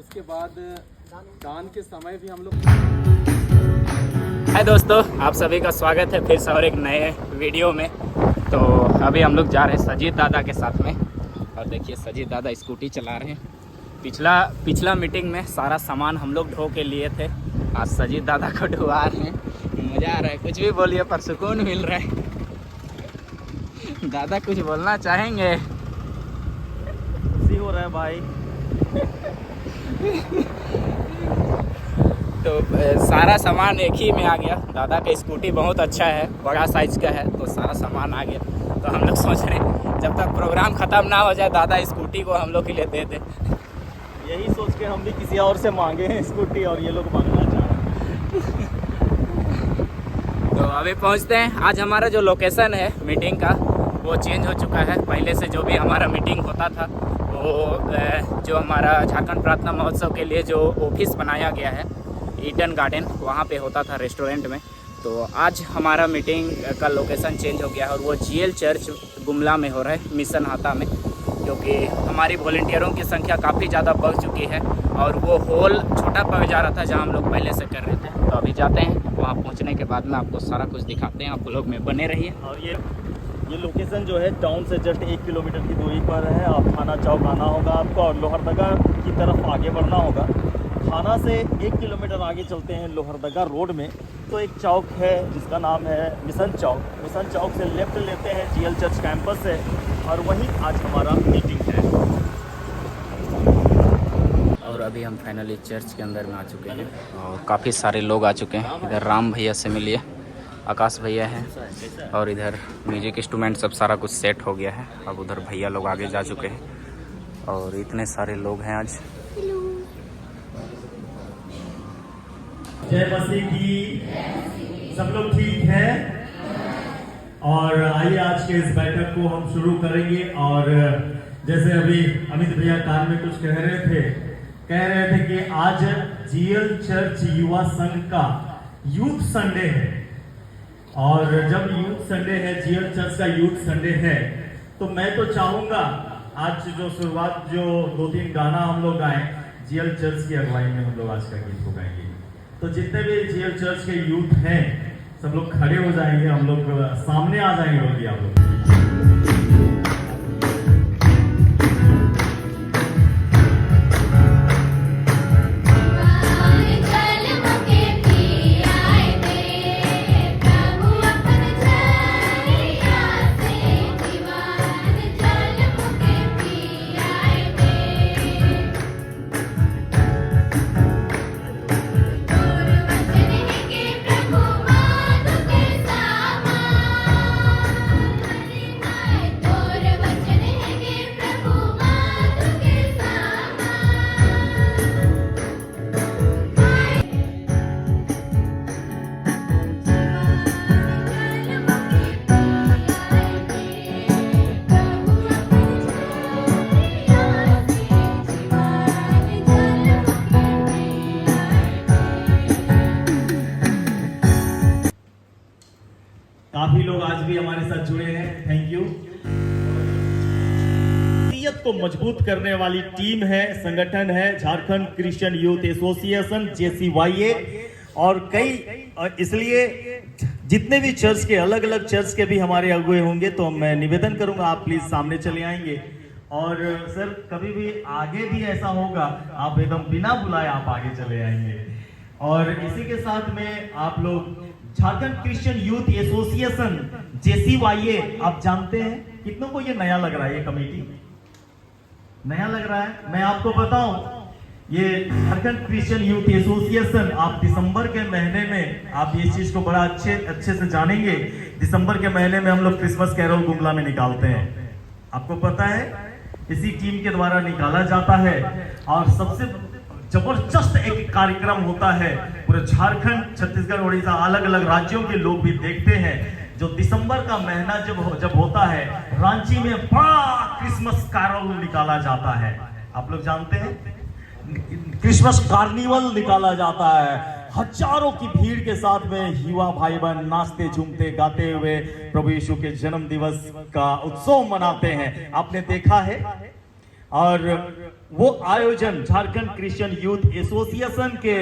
उसके बाद दान के समय भी हम लोग। हाय दोस्तों, आप सभी का स्वागत है फिर से और एक नए वीडियो में। तो अभी हम लोग जा रहे हैं सजीद दादा के साथ में। और देखिए सजीद दादा स्कूटी चला रहे हैं। पिछला मीटिंग में सारा सामान हम लोग ढो के लिए थे, आज सजीद दादा को ढुआ रहे हैं। मज़ा आ रहा है, कुछ भी बोलिए पर सुकून मिल रहा है। दादा कुछ बोलना चाहेंगे? खुशी हो रहा है भाई। तो सारा सामान एक ही में आ गया। दादा का स्कूटी बहुत अच्छा है, बड़ा साइज का है, तो सारा सामान आ गया। तो हम लोग सोच रहे हैं जब तक प्रोग्राम ख़त्म ना हो जाए दादा स्कूटी को हम लोग के लिए दे दे। यही सोच के हम भी किसी और से मांगे हैं स्कूटी और ये लोग मांगना चाह रहे हैं। तो अभी पहुंचते हैं। आज हमारा जो लोकेशन है मीटिंग का वो चेंज हो चुका है। पहले से जो भी हमारा मीटिंग होता था वो जो हमारा झारखंड प्रार्थना महोत्सव के लिए जो ऑफिस बनाया गया है ईडन गार्डन, वहाँ पे होता था रेस्टोरेंट में। तो आज हमारा मीटिंग का लोकेशन चेंज हो गया है और वो जीएल चर्च गुमला में हो रहा है, मिशन हाता में, क्योंकि हमारी वॉलंटियरों की संख्या काफ़ी ज़्यादा बढ़ चुकी है और वो हॉल छोटा पड़ जा रहा था जहाँ हम लोग पहले से कर रहे थे। तो अभी जाते हैं, वहाँ पहुँचने के बाद में आपको सारा कुछ दिखाते हैं। आप लोग में बने रहिए। और ये लोकेशन जो है टाउन से जस्ट 1 किलोमीटर की दूरी पर है। आप थाना चौक आना होगा आपको और लोहरदगा की तरफ आगे बढ़ना होगा। थाना से 1 किलोमीटर आगे चलते हैं लोहरदगा रोड में तो एक चौक है जिसका नाम है मिशन चौक। मिशन चौक से लेफ्ट लेते हैं, जीएल चर्च कैंपस है और वहीं आज हमारा मीटिंग है। और अभी हम फाइनली चर्च के अंदर में आ चुके हैं और काफ़ी सारे लोग आ चुके हैं। इधर राम भैया से मिलिए, आकाश भैया हैं और इधर म्यूजिक इंस्ट्रूमेंट सब सारा कुछ सेट हो गया है। अब उधर भैया लोग आगे जा चुके हैं और इतने सारे लोग हैं आज। जय मसीह की। सब लोग ठीक हैं? और आइए आज के इस बैठक को हम शुरू करेंगे। और जैसे अभी अमित भैया कान में कुछ कह रहे थे कि आज जीएल चर्च युवा संघ का यूथ संडे है। और जब यूथ संडे है, जीएल चर्च का यूथ संडे है, तो मैं तो चाहूंगा आज जो शुरुआत जो 2-3 गाना हम लोग गाएं, जीएल चर्च की अगुवाई में हम लोग आज का गीत को गाएंगे। तो जितने भी जीएल चर्च के यूथ हैं सब लोग खड़े हो जाएंगे, हम लोग सामने आ जाएंगे। बोलिए आप लोग। काफी लोग आज भी हमारे साथ जुड़े हैं, थैंक यू। को मजबूत करने वाली टीम है, संगठन है Jharkhand Christian youth association JCYA। और इसलिए जितने भी चर्च के अलग अलग चर्च के भी हमारे अगुए होंगे तो मैं निवेदन करूंगा आप प्लीज सामने चले आएंगे। और सर कभी भी आगे भी ऐसा होगा आप एकदम बिना बुलाए आप आगे चले आएंगे। और इसी के साथ में आप लोग Jharkhand Christian youth association JCYA, आप जानते हैं कितनों को ये नया लग रहा है? ये कमेटी नया लग रहा है। मैं आपको बताऊं, ये झारखंड क्रिश्चियन यूथ एसोसिएशन आप दिसंबर के महीने में आप इस चीज को बड़ा अच्छे से जानेंगे। दिसंबर के महीने में हम लोग क्रिसमस कैरोल गुमला में निकालते हैं, आपको पता है, इसी टीम के द्वारा निकाला जाता है। और सबसे जबरदस्त एक कार्यक्रम होता है, पूरे झारखंड, छत्तीसगढ़, उड़ीसा, अलग अलग राज्यों के लोग भी देखते हैं। जो दिसंबर का महीना जब होता है, रांची में बड़ा क्रिसमस कैरोल निकाला जाता है। आप लोग जानते हैं, क्रिसमस कार्निवल निकाला जाता है। हजारों की भीड़ के साथ में युवा भाई बहन नाचते झूमते गाते हुए प्रभु यीशु के जन्म दिवस का उत्सव मनाते हैं। आपने देखा है और वो आयोजन झारखंड क्रिश्चियन यूथ एसोसिएशन के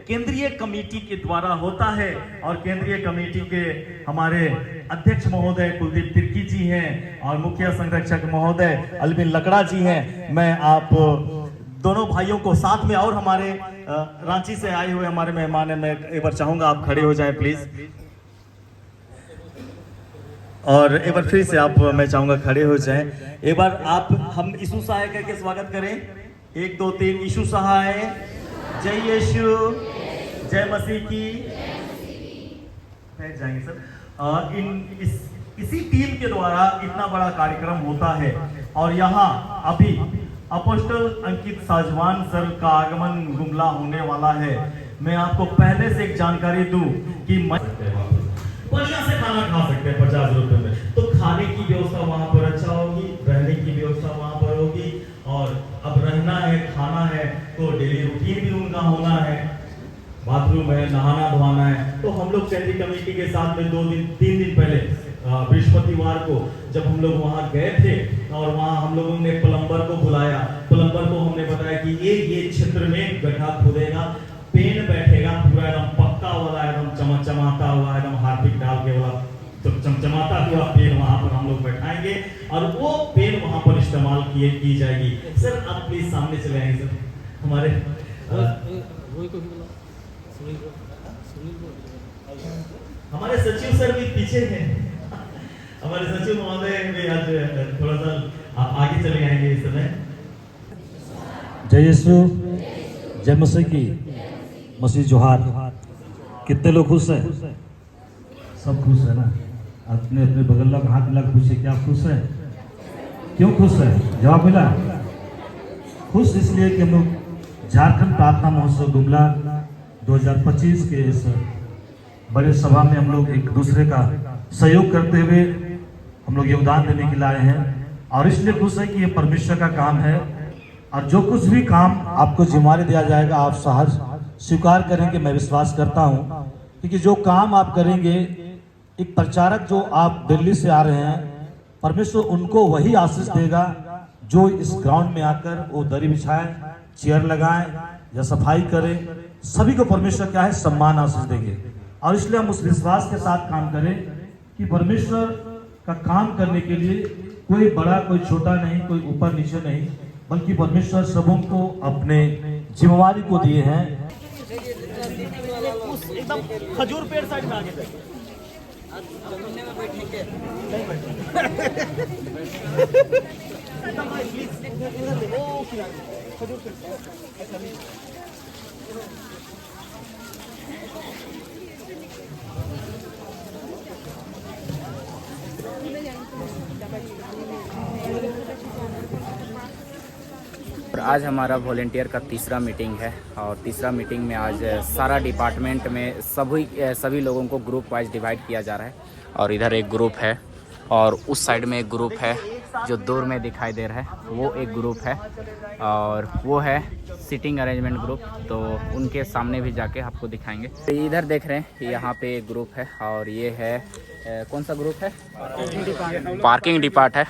केंद्रीय कमेटी के द्वारा होता है। और केंद्रीय कमेटी के हमारे अध्यक्ष महोदय कुलदीप तिर्की जी हैं और मुख्य संरक्षक महोदय अलविन लकड़ा जी हैं। मैं आप दोनों भाइयों को साथ में, और हमारे रांची से आए हुए हमारे मेहमान हैं, मैं एक बार चाहूंगा आप खड़े हो जाएं प्लीज। और एक बार फिर से आप, मैं चाहूंगा खड़े हो जाएं। एक बार आप हम यीशु सहाय करके स्वागत करें। 1 2 3 यीशु सहाय, जय यीशु, जय मसीह की। बैठ जाएंगे सर। इसी टीम के द्वारा इतना बड़ा कार्यक्रम होता है। और यहाँ अभी अपोस्टल अंकित साजवान सर का आगमन गुमला होने वाला है। मैं आपको पहले से एक जानकारी दूं कि बढ़िया से खाना खा सकते हैं 50 रुपए में। तो खाने की व्यवस्था वहां पर अच्छा होगी, रहने की व्यवस्था वहां पर होगी। और अब रहना है, खाना है, तो डेली रूटीन भी उनका होना है, बाथरूम है, नहाना धोना है। तो हम लोग केंद्रीय कमेटी के साथ में 3 दिन पहले बृहस्पतिवार को जब हम लोग वहां गए थे, और वहां हम लोगों ने प्लम्बर को बुलाया। प्लम्बर को हमने बताया कि ये क्षेत्र में गड्ढा खोदेगा, पेन बैठेगा पूरा एकदम पक्का वाला, एकदम चमचमाता हुआ, एकदम हार्पिक डाल के वाला चमचमाता हुआ पेन वहां पर हम लोग बैठाएंगे। और वो पेन वहां पर इस्तेमाल की जाएगी। सर आप प्लीज सामने चले आएंगे सर। हमारे हमारे सचिव सर भी पीछे हैं। हमारे सचिव महोदय भी आज थोड़ा सा आप आगे चले आएंगे इस समय। जय यीशु, जय मसीह की, मसीह जोहार। कितने लोग खुश हैं? सब खुश है ना? अपने अपने बगल लग हाथ मिला पूछे क्या खुश है? क्यों खुश है? जवाब मिला। खुश इसलिए कि हम लोग झारखंड प्रार्थना महोत्सव गुमला 2025 के इस बड़े सभा में हम लोग एक दूसरे का सहयोग करते हुए हम लोग योगदान देने के लिए आए हैं। और इसलिए खुश है कि ये परमेश्वर का काम है। और जो कुछ भी काम आपको जिम्मेदारी दिया जाएगा आप साहस स्वीकार करेंगे, मैं विश्वास करता हूं। क्योंकि जो काम आप करेंगे, एक प्रचारक जो आप दिल्ली से आ रहे हैं, परमेश्वर उनको वही आशीष देगा जो इस ग्राउंड में आकर वो दरी बिछाए, चेयर लगाएं या सफाई करें। सभी को परमेश्वर क्या है, सम्मान आशीष देंगे। और इसलिए हम उस विश्वास के साथ काम करें कि परमेश्वर का काम करने के लिए कोई बड़ा कोई छोटा नहीं, कोई ऊपर नीचे नहीं, बल्कि परमेश्वर सबों को अपने जिम्मेवारी को दिए हैं। एकदम खजूर पेड़ साइड में आगे और आज हमारा वॉलेंटियर का तीसरा मीटिंग है। और तीसरा मीटिंग में आज सारा डिपार्टमेंट में सभी लोगों को ग्रुप वाइज डिवाइड किया जा रहा है। और इधर एक ग्रुप है और उस साइड में एक ग्रुप है जो दूर में दिखाई दे रहा है, वो एक ग्रुप है। और वो है सिटिंग अरेंजमेंट ग्रुप, तो उनके सामने भी जाके आपको दिखाएंगे। इधर देख रहे हैं यहाँ पे एक ग्रुप है और ये है कौन सा ग्रुप है? पार्किंग डिपार्ट है,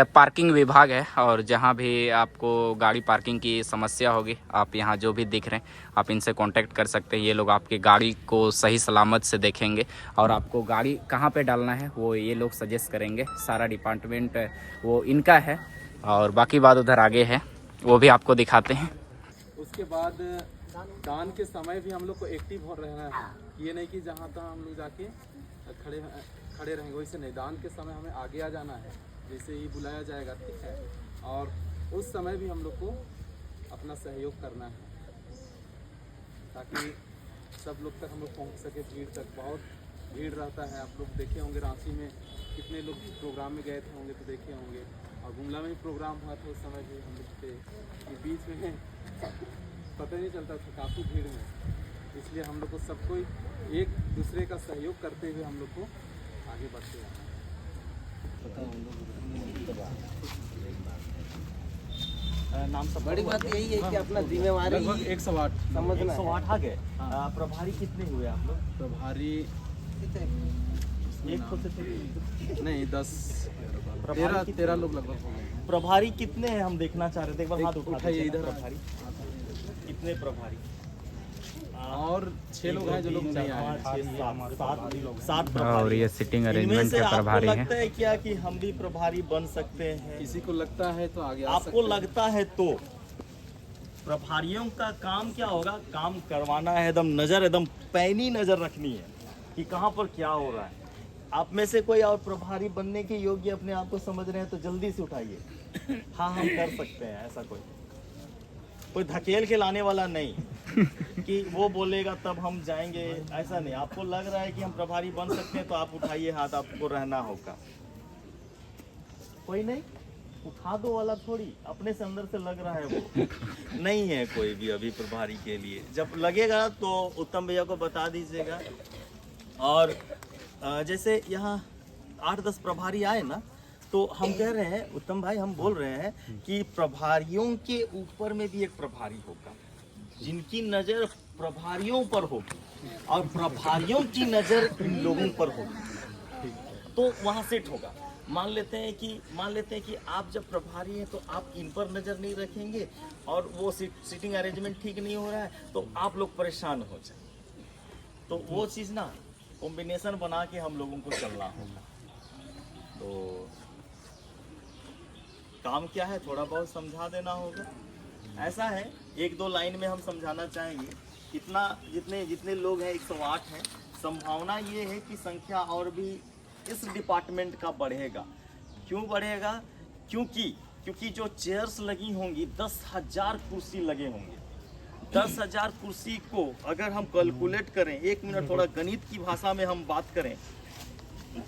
पार्किंग विभाग है। और जहाँ भी आपको गाड़ी पार्किंग की समस्या होगी, आप यहाँ जो भी दिख रहे हैं आप इनसे कांटेक्ट कर सकते हैं। ये लोग आपके गाड़ी को सही सलामत से देखेंगे और आपको गाड़ी कहाँ पे डालना है वो ये लोग सजेस्ट करेंगे। सारा डिपार्टमेंट वो इनका है और बाकी बात उधर आगे है, वो भी आपको दिखाते हैं। उसके बाद दान के समय भी हम लोग को एक्टिव हो रहना है। ये नहीं कि जहाँ तहाँ हम लोग जाके खड़े रहेंगे, वैसे नहीं। दान के समय हमें आगे आ जाना है, जैसे ही बुलाया जाएगा, ठीक है। और उस समय भी हम लोग को अपना सहयोग करना है ताकि सब लोग तक हम लोग पहुँच सके, भीड़ तक। बहुत भीड़ रहता है, आप लोग देखे होंगे रांची में कितने लोग प्रोग्राम में गए थे होंगे तो देखे होंगे। और गुमला में भी प्रोग्राम हुआ था, उस समय भी हम लोग थे। बीच में पता नहीं चलता था, काफ़ी भीड़ में। इसलिए हम लोग को सबको एक दूसरे का सहयोग करते हुए हम लोग को आगे बढ़ते हैं। नाम सब बड़ी बात यही है कि अपना जिम्मेवारी लगभग 108 समझना है। 108 आ गए। प्रभारी कितने हुए आप लोग? प्रभारी एक खुद से थे? नहीं 10 प्रभारी 13 लोग लगभग हो गए। प्रभारी कितने हैं हम देखना चाह रहे थे, एक बार हाथ उठाइए दीजिए ना, इधर। प्रभारी कितने प्रभारी? और 6 लोग हैं जो लोग नहीं आए। 7 प्रभारी। और ये सिटिंग इनमें अरेंजमेंट से के आपको प्रभारी हैं। लगता है क्या कि हम भी प्रभारी बन सकते हैं? किसी को लगता है तो आगे आ आपको सकते हैं। लगता है तो प्रभारियों का काम क्या होगा? काम करवाना है, एकदम नजर, एकदम पैनी नजर रखनी है कि कहाँ पर क्या हो रहा है। आप में से कोई और प्रभारी बनने के योग्य अपने आप को समझ रहे हैं तो जल्दी से उठाइए। हाँ, हम कर सकते हैं। ऐसा कोई धकेल के लाने वाला नहीं कि वो बोलेगा तब हम जाएंगे, ऐसा नहीं। आपको लग रहा है कि हम प्रभारी बन सकते हैं तो आप उठाइए हाथ, आपको रहना होगा। कोई नहीं, उठा दो वाला थोड़ी, अपने से अंदर से लग रहा है वो नहीं है कोई भी अभी प्रभारी के लिए। जब लगेगा तो उत्तम भैया को बता दीजिएगा। और जैसे यहाँ 8-10 प्रभारी आए ना, तो हम कह रहे हैं, उत्तम भाई हम बोल रहे हैं कि प्रभारियों के ऊपर में भी एक प्रभारी होगा जिनकी नज़र प्रभारियों पर होगी और प्रभारियों की नज़र इन लोगों पर होगी, तो वहाँ सेट होगा। मान लेते हैं कि आप जब प्रभारी हैं तो आप इन पर नज़र नहीं रखेंगे और वो सीटिंग अरेंजमेंट ठीक नहीं हो रहा है तो आप लोग परेशान हो जाए। तो वो चीज़ ना कॉम्बिनेशन बना के हम लोगों को चलना होगा। तो काम क्या है थोड़ा बहुत समझा देना होगा। ऐसा है, 1-2 लाइन में हम समझाना चाहेंगे। इतना जितने लोग हैं 108 हैं। संभावना ये है कि संख्या और भी इस डिपार्टमेंट का बढ़ेगा। क्यों बढ़ेगा? क्योंकि जो चेयर्स लगी होंगी 10,000 कुर्सी लगे होंगे। 10,000 कुर्सी को अगर हम कैलकुलेट करें, 1 मिनट थोड़ा गणित की भाषा में हम बात करें,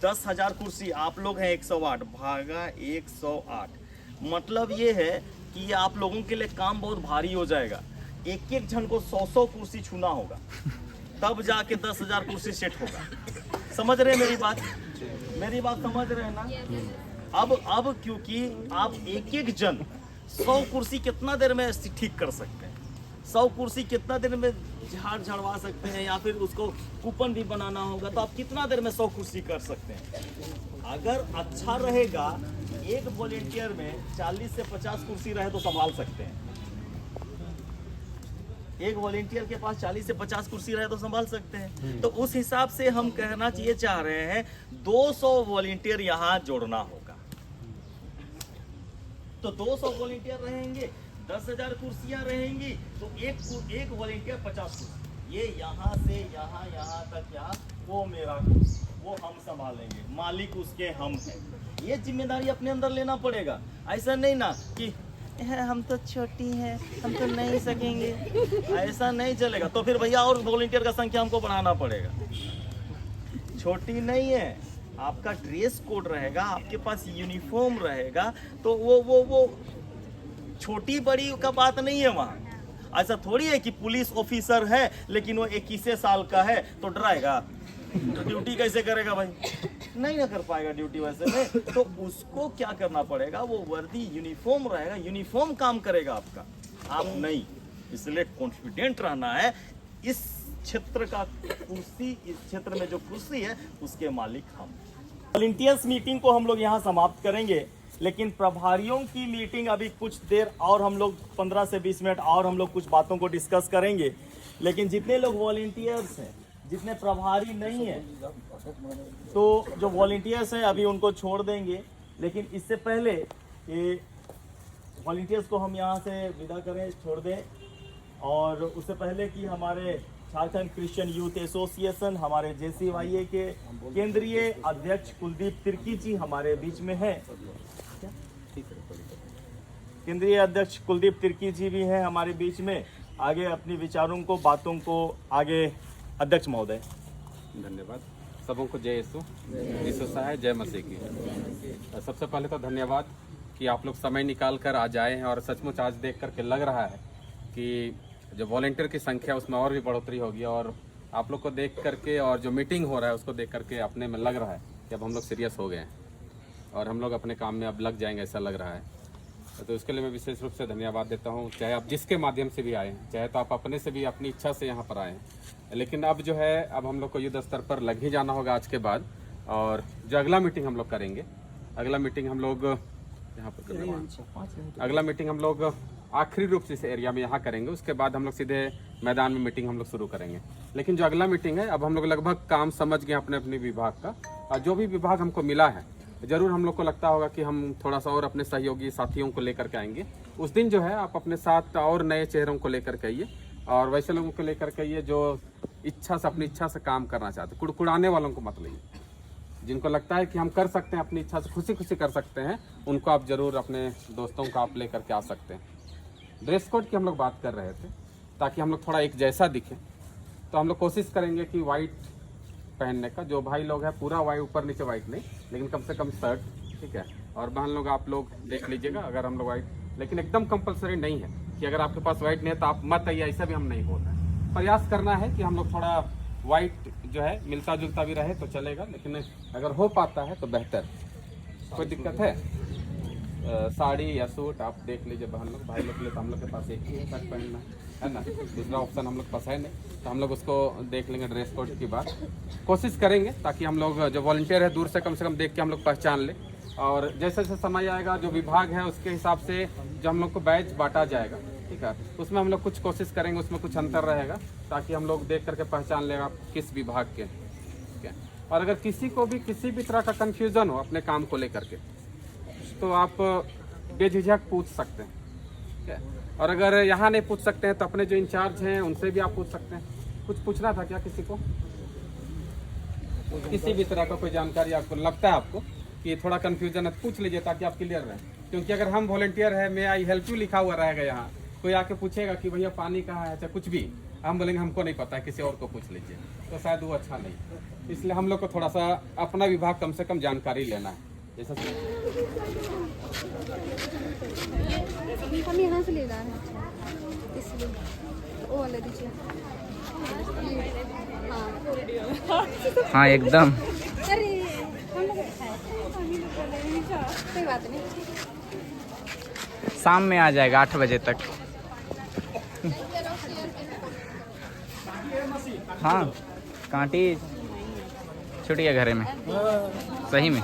10,000 कुर्सी, आप लोग हैं 108 भागा 108, मतलब ये है कि आप लोगों के लिए काम बहुत भारी हो जाएगा। एक जन को 100 कुर्सी छूना होगा, तब जाके 10,000 कुर्सी सेट होगा। समझ रहे हैं मेरी बात समझ रहे हैं ना? अब क्योंकि आप एक जन 100 कुर्सी कितना देर में ठीक कर सकते हैं? 100 कुर्सी कितना देर में झड़वा सकते हैं, या फिर उसको कूपन भी बनाना होगा तो आप कितना देर में 100 कुर्सी कर सकते हैं? अगर अच्छा रहेगा, एक वॉलेंटियर में 40 से 50 कुर्सी रहे तो संभाल सकते हैं। एक वॉलेंटियर के पास 40 से 50 कुर्सी रहे तो संभाल सकते हैं। तो उस हिसाब से हम कहना चाहिए चाह रहे हैं 200 वॉलेंटियर यहाँ जोड़ना होगा। तो 200 वॉलेंटियर रहेंगे, 10,000 कुर्सियां रहेंगी, तो एक वॉलेंटियर 50 कुर्सी। ये यहाँ से यहाँ तक यहाँ, वो मेरा कुर्सी, वो हम संभालेंगे, मालिक उसके हम हैं। ये जिम्मेदारी अपने अंदर लेना पड़ेगा। ऐसा नहीं ना कि हम तो छोटी हैं, हम तो नहीं सकेंगे, ऐसा नहीं चलेगा। तो फिर भैया और वॉलंटियर का संख्या हमको बढ़ाना पड़ेगा। छोटी नहीं है, आपका ड्रेस कोड रहेगा, आपके पास यूनिफॉर्म रहेगा, तो वो छोटी बड़ी का बात नहीं है वहाँ। ऐसा थोड़ी है कि पुलिस ऑफिसर है लेकिन वो 21 साल का है तो डराएगा, तो ड्यूटी कैसे करेगा भाई? नहीं ना कर पाएगा ड्यूटी वैसे में। तो उसको क्या करना पड़ेगा, वो वर्दी यूनिफॉर्म रहेगा, यूनिफॉर्म काम करेगा आपका, आप नहीं। इसलिए कॉन्फिडेंट रहना है। इस क्षेत्र का कुर्सी, इस क्षेत्र में जो कुर्सी है उसके मालिक हम। वॉलंटियर्स मीटिंग को हम लोग यहाँ समाप्त करेंगे, लेकिन प्रभारियों की मीटिंग अभी कुछ देर और हम लोग 15 से 20 मिनट और हम लोग कुछ बातों को डिस्कस करेंगे। लेकिन जितने लोग वॉलंटियर्स हैं, जितने प्रभारी नहीं है, तो जो वॉलंटियर्स हैं अभी उनको छोड़ देंगे। लेकिन इससे पहले कि वॉलंटियर्स को हम यहाँ से विदा करें, छोड़ दें, और उससे पहले कि हमारे झारखंड क्रिश्चियन यूथ एसोसिएशन, हमारे JCYA के केंद्रीय अध्यक्ष कुलदीप तिर्की जी हमारे बीच में हैं। केंद्रीय अध्यक्ष कुलदीप तिर्की जी भी हैं हमारे बीच में। आगे अपनी विचारों को, बातों को आगे अध्यक्ष महोदय। धन्यवाद सबों को। जय यीशु सहाय, जय मसीह की। सबसे पहले तो धन्यवाद कि आप लोग समय निकाल कर आज आए हैं, और सचमुच आज देख करके लग रहा है कि जो वॉलंटियर की संख्या उसमें और भी बढ़ोतरी होगी, और आप लोग को देख करके और जो मीटिंग हो रहा है उसको देख करके अपने में लग रहा है कि अब हम लोग सीरियस हो गए हैं और हम लोग अपने काम में अब लग जाएंगे, ऐसा लग रहा है। तो इसके लिए मैं विशेष रूप से धन्यवाद देता हूँ, चाहे आप जिसके माध्यम से भी आए, चाहे तो आप अपने से भी अपनी इच्छा से यहाँ पर आए। लेकिन अब जो है, अब हम लोग को युद्ध स्तर पर लग ही जाना होगा आज के बाद। और जो अगला मीटिंग हम लोग करेंगे, अगला मीटिंग हम लोग यहाँ पर करना वहाँ। अगला मीटिंग हम लोग आखिरी रूप से इस एरिया में यहाँ करेंगे, उसके बाद हम लोग सीधे मैदान में मीटिंग हम लोग शुरू करेंगे। लेकिन जो अगला मीटिंग है, अब हम लोग लगभग काम समझ गए अपने अपने विभाग का, और जो भी विभाग हमको मिला है ज़रूर हम लोग को लगता होगा कि हम थोड़ा सा और अपने सहयोगी साथियों को लेकर के आएंगे। उस दिन जो है आप अपने साथ और नए चेहरों को लेकर के आइए, और वैसे लोगों को लेकर के आइए जो इच्छा से, अपनी इच्छा से काम करना चाहते, कुड़कुड़ाने वालों को मत लाइए। जिनको लगता है कि हम कर सकते हैं, अपनी इच्छा से खुशी खुशी कर सकते हैं, उनको आप ज़रूर अपने दोस्तों को आप लेकर के आ सकते हैं। ड्रेस कोड की हम लोग बात कर रहे थे, ताकि हम लोग थोड़ा एक जैसा दिखें, तो हम लोग कोशिश करेंगे कि वाइट पहनने का। जो भाई लोग हैं पूरा वाइट, ऊपर नीचे वाइट नहीं, लेकिन कम से कम शर्ट, ठीक है। और बहन लोग आप लोग देख लीजिएगा, अगर हम लोग वाइट, लेकिन एकदम कंपलसरी नहीं है कि अगर आपके पास वाइट नहीं है तो आप मत आइए, ऐसा भी हम नहीं बोल रहे हैं। प्रयास करना है कि हम लोग थोड़ा वाइट जो है मिलता जुलता भी रहे तो चलेगा, लेकिन अगर हो पाता है तो बेहतर। कोई दिक्कत है? साड़ी या सूट आप देख लीजिए बहन लोग। भाई लोग के लिए तो हम लोग के पास एक ही शर्ट पहनना है ना, दूसरा ऑप्शन हम लोग पास है नहीं, तो हम लोग उसको देख लेंगे। ड्रेस कोड की बात कोशिश करेंगे ताकि हम लोग जो वॉलंटियर है दूर से कम देख के हम लोग पहचान लें, और जैसे जैसे समय आएगा जो विभाग है उसके हिसाब से जो हम लोग को बैच बांटा जाएगा, ठीक है, उसमें हम लोग कुछ कोशिश करेंगे, उसमें कुछ अंतर रहेगा ताकि हम लोग देख करके पहचान लेगा किस विभाग के, ठीक है। और अगर किसी को भी किसी भी तरह का कन्फ्यूज़न हो अपने काम को लेकर के, तो आप बेझिझक पूछ सकते हैं, ठीक है। और अगर यहाँ नहीं पूछ सकते हैं तो अपने जो इंचार्ज हैं उनसे भी आप पूछ सकते हैं। कुछ पूछना था क्या किसी को? किसी भी तरह का कोई जानकारी आपको लगता है आपको कि थोड़ा कन्फ्यूजन है, पूछ लीजिए ताकि आप क्लियर रहें। क्योंकि अगर हम वॉलंटियर है, मे आई हेल्प यू लिखा हुआ रहेगा, यहाँ कोई आके पूछेगा कि भैया पानी कहाँ है, चाहे कुछ भी, हम बोलेंगे हमको नहीं पता है, किसी और को पूछ लीजिए, तो शायद वो अच्छा नहीं। इसलिए हम लोग को थोड़ा सा अपना विभाग कम से कम जानकारी लेना है। जैसा हम यहाँ से ले जा रहे हैं, इसलिए वो वाला दीजिए। हाँ एकदम। अरे हम लोग कोई बात नहीं, शाम में आ जाएगा 8 बजे तक। हाँ कांटी छुट्टी है घरे में, सही में।